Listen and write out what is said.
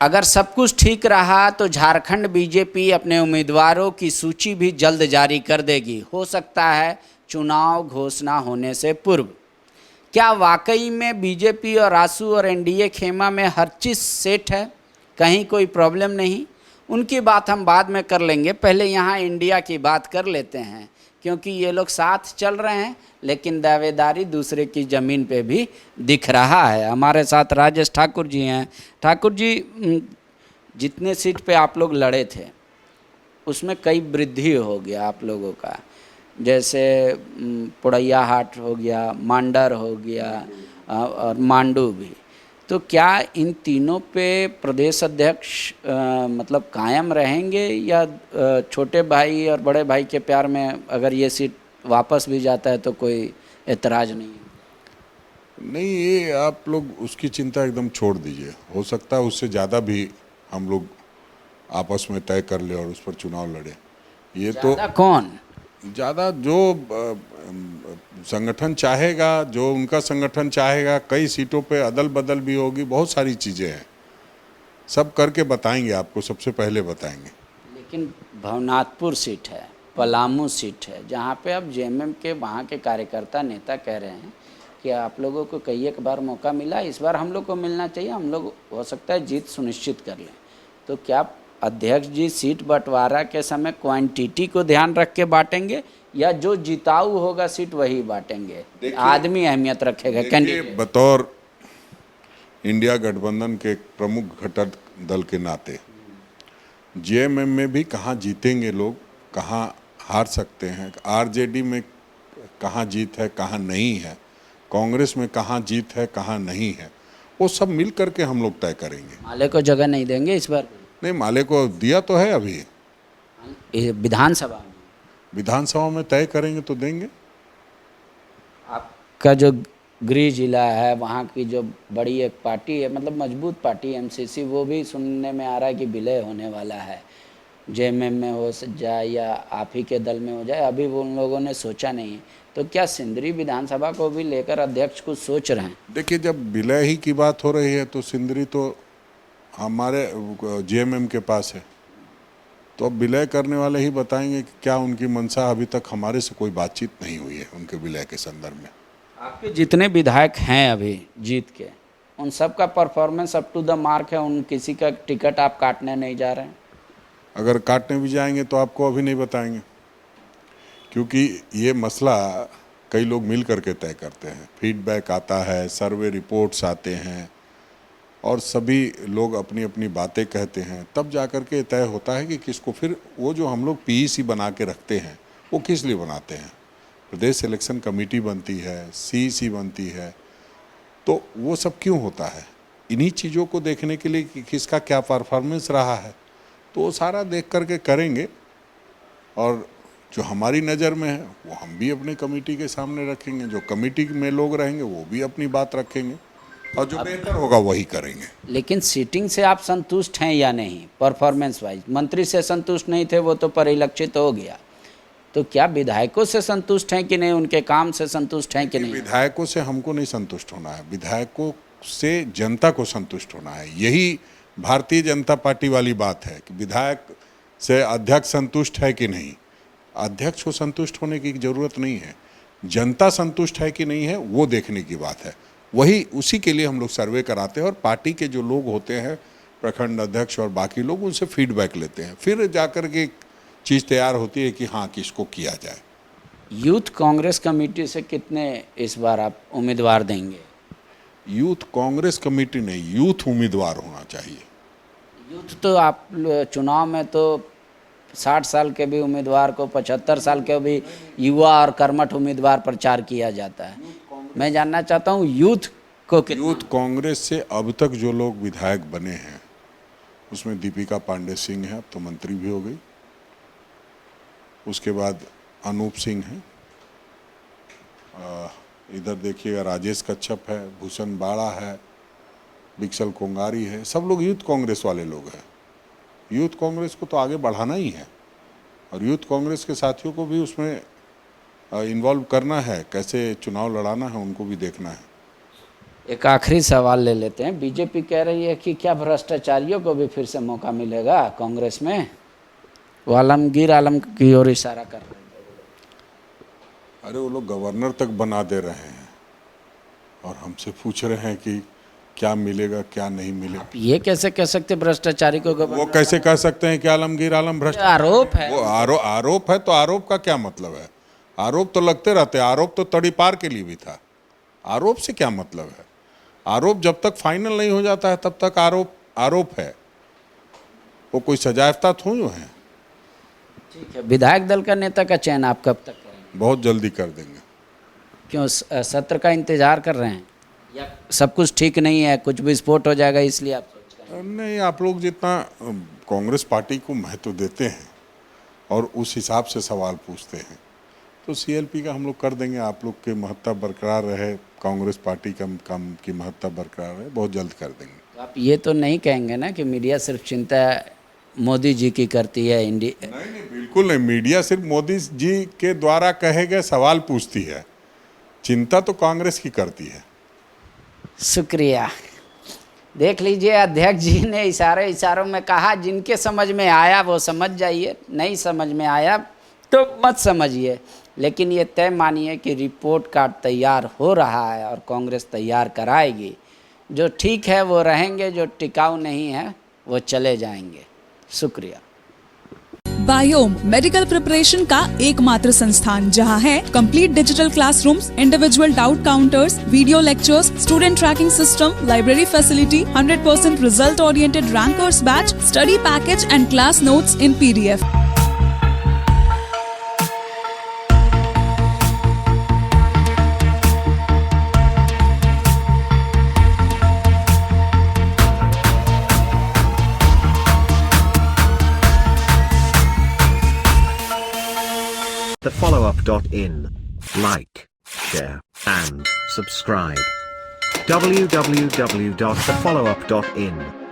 अगर सब कुछ ठीक रहा तो झारखंड बीजेपी अपने उम्मीदवारों की सूची भी जल्द जारी कर देगी, हो सकता है चुनाव घोषणा होने से पूर्व। क्या वाकई में बीजेपी और आसू और एनडीए खेमा में हर चीज़ सेट है, कहीं कोई प्रॉब्लम नहीं? उनकी बात हम बाद में कर लेंगे, पहले यहाँ इंडिया की बात कर लेते हैं, क्योंकि ये लोग साथ चल रहे हैं लेकिन दावेदारी दूसरे की ज़मीन पे भी दिख रहा है। हमारे साथ राजेश ठाकुर जी हैं। ठाकुर जी, जितने सीट पे आप लोग लड़े थे उसमें कई वृद्धि हो गया आप लोगों का, जैसे पुड़ैया हाट हो गया, मांडर हो गया और मांडू भी। तो क्या इन तीनों पे प्रदेश अध्यक्ष मतलब कायम रहेंगे या छोटे भाई और बड़े भाई के प्यार में अगर ये सीट वापस भी जाता है तो कोई एतराज़ नहीं है? नहीं, ये आप लोग उसकी चिंता एकदम छोड़ दीजिए। हो सकता है उससे ज़्यादा भी हम लोग आपस में तय कर ले और उस पर चुनाव लड़े। ये तो ज़्यादा कौन? ज़्यादा जो संगठन चाहेगा, जो उनका संगठन चाहेगा, कई सीटों पे अदल बदल भी होगी, बहुत सारी चीज़ें हैं। सब करके बताएंगे आपको, सबसे पहले बताएंगे। लेकिन भवनाथपुर सीट है, पलामू सीट है, जहाँ पे अब जेएमएम के वहाँ के कार्यकर्ता नेता कह रहे हैं कि आप लोगों को कई एक बार मौका मिला, इस बार हम लोग को मिलना चाहिए, हम लोग हो सकता है जीत सुनिश्चित कर लें। तो क्या अध्यक्ष जी सीट बंटवारा के समय क्वांटिटी को ध्यान रख के बांटेंगे या जो जिताऊ होगा सीट वही बांटेंगे? आदमी अहमियत रखेगा कैंडिडेट? बतौर इंडिया गठबंधन के एक प्रमुख घटक दल के नाते जेएमएम में भी कहाँ जीतेंगे लोग, कहाँ हार सकते हैं, आरजेडी में कहाँ जीत है कहाँ नहीं है, कांग्रेस में कहाँ जीत है कहाँ नहीं है, वो सब मिल करके हम लोग तय करेंगे। माले को जगह नहीं देंगे इस बार? नहीं, माले को दिया तो है अभी, विधानसभा में विधानसभा में तय करेंगे तो देंगे। आपका जो गृह जिला है वहाँ की जो बड़ी एक पार्टी है, मतलब मजबूत पार्टी एमसीसी, वो भी सुनने में आ रहा है कि विलय होने वाला है। जेएमएम में हो जाए या आप ही के दल में हो जाए, अभी वो उन लोगों ने सोचा नहीं है। तो क्या सिंदरी विधानसभा को भी लेकर अध्यक्ष कुछ सोच रहे हैं? देखिए, जब विलय ही की बात हो रही है तो सिंदरी तो हमारे जेएमएम के पास है, तो अब विलय करने वाले ही बताएंगे कि क्या उनकी मंशा। अभी तक हमारे से कोई बातचीत नहीं हुई है उनके विलय के संदर्भ में। आपके जितने विधायक हैं अभी जीत के, उन सब का performance up to the mark है? उन किसी का टिकट आप काटने नहीं जा रहे हैं? अगर काटने भी जाएंगे तो आपको अभी नहीं बताएंगे, क्योंकि ये मसला कई लोग मिल करके तय करते हैं। फीडबैक आता है, सर्वे रिपोर्ट्स आते हैं और सभी लोग अपनी अपनी बातें कहते हैं, तब जा कर के तय होता है कि किसको। फिर वो जो हम लोग पीईसी बना के रखते हैं वो किस लिए बनाते हैं? प्रदेश इलेक्शन कमेटी बनती है, सीईसी बनती है, तो वो सब क्यों होता है? इन्हीं चीज़ों को देखने के लिए कि किसका क्या परफॉर्मेंस रहा है, तो वो सारा देख करके करेंगे। और जो हमारी नज़र में है वो हम भी अपने कमेटी के सामने रखेंगे, जो कमेटी में लोग रहेंगे वो भी अपनी बात रखेंगे और जो बेहतर होगा वही करेंगे। लेकिन सीटिंग से आप संतुष्ट हैं या नहीं? परफॉर्मेंस वाइज मंत्री से संतुष्ट नहीं थे, वो तो परिलक्षित हो गया। तो क्या विधायकों से संतुष्ट हैं कि नहीं, उनके काम से संतुष्ट हैं कि नहीं? विधायकों से हमको नहीं संतुष्ट होना है, विधायकों से जनता को संतुष्ट होना है। यही भारतीय जनता पार्टी वाली बात है कि विधायक से अध्यक्ष संतुष्ट है कि नहीं। अध्यक्ष को संतुष्ट होने की ज़रूरत नहीं है, जनता संतुष्ट है कि नहीं है वो देखने की बात है। वही उसी के लिए हम लोग सर्वे कराते हैं और पार्टी के जो लोग होते हैं, प्रखंड अध्यक्ष और बाकी लोग, उनसे फीडबैक लेते हैं, फिर जाकर के चीज़ तैयार होती है कि हाँ किसको किया जाए। यूथ कांग्रेस कमेटी से कितने इस बार आप उम्मीदवार देंगे? यूथ कांग्रेस कमेटी नहीं, यूथ उम्मीदवार होना चाहिए। यूथ तो आप चुनाव में तो 60 साल के भी उम्मीदवार को, 75 साल के भी युवा और कर्मठ उम्मीदवार प्रचार किया जाता है। मैं जानना चाहता हूँ यूथ को कितना? यूथ कांग्रेस से अब तक जो लोग विधायक बने हैं उसमें दीपिका पांडे सिंह है, अब तो मंत्री भी हो गई। उसके बाद अनूप सिंह है, इधर देखिएगा राजेश कच्छप है, भूषण बाड़ा है, बिक्सल कोंगारी है, सब लोग यूथ कांग्रेस वाले लोग हैं। यूथ कांग्रेस को तो आगे बढ़ाना ही है और यूथ कांग्रेस के साथियों को भी उसमें इन्वॉल्व करना है, कैसे चुनाव लड़ाना है उनको भी देखना है। एक आखिरी सवाल ले लेते हैं। बीजेपी कह रही है कि क्या भ्रष्टाचारियों को भी फिर से मौका मिलेगा कांग्रेस में? वो आलमगीर आलम की ओर इशारा कर रहे हैं। अरे वो लोग गवर्नर तक बना दे रहे हैं और हमसे पूछ रहे हैं कि क्या मिलेगा क्या नहीं मिलेगा। ये कैसे कह सकते भ्रष्टाचारी को वो गवर्नर? कैसे कह सकते हैं कि आलमगीर आलम भ्रष्ट? आरोप है। वो आरोप है तो आरोप का क्या मतलब है? आरोप तो लगते रहते हैं। आरोप तो तड़ीपार के लिए भी था। आरोप से क्या मतलब है? आरोप जब तक फाइनल नहीं हो जाता है तब तक आरोप है। वो कोई सजायाफ्ता थोड़ी है। ठीक है, विधायक दल का नेता का चयन आप कब तक करेंगे? बहुत जल्दी कर देंगे। क्यों सत्र का इंतजार कर रहे हैं या सब कुछ ठीक नहीं है, कुछ भी विस्फोट हो जाएगा इसलिए आप सोच रहे हैं? नहीं, आप लोग जितना कांग्रेस पार्टी को महत्व देते हैं और उस हिसाब से सवाल पूछते हैं तो सीएलपी का हम लोग कर देंगे। आप लोग की महत्ता बरकरार रहे, कांग्रेस पार्टी की महत्ता बरकरार रहे, बहुत जल्द कर देंगे। तो आप ये तो नहीं कहेंगे ना कि मीडिया सिर्फ चिंता मोदी जी की करती है? इंडिया नहीं, बिल्कुल नहीं। मीडिया सिर्फ मोदी जी के द्वारा कहे गए सवाल पूछती है, चिंता तो कांग्रेस की करती है। शुक्रिया। देख लीजिए, अध्यक्ष जी ने इशारों में कहा, जिनके समझ में आया वो समझ जाइए, नहीं समझ में आया तो मत समझिए, लेकिन ये तय मानिए कि रिपोर्ट कार्ड तैयार हो रहा है और कांग्रेस तैयार कराएगी। जो ठीक है वो रहेंगे, जो टिकाऊ नहीं है वो चले जाएंगे। शुक्रिया। बायोम मेडिकल प्रिपरेशन का एकमात्र संस्थान जहां है complete digital classrooms, individual doubt counters, video lectures, student tracking system, library facility, 100% result oriented rankers batch, study package and class notes in PDF। thefollowup.in. Like, share, and subscribe. www.thefollowup.in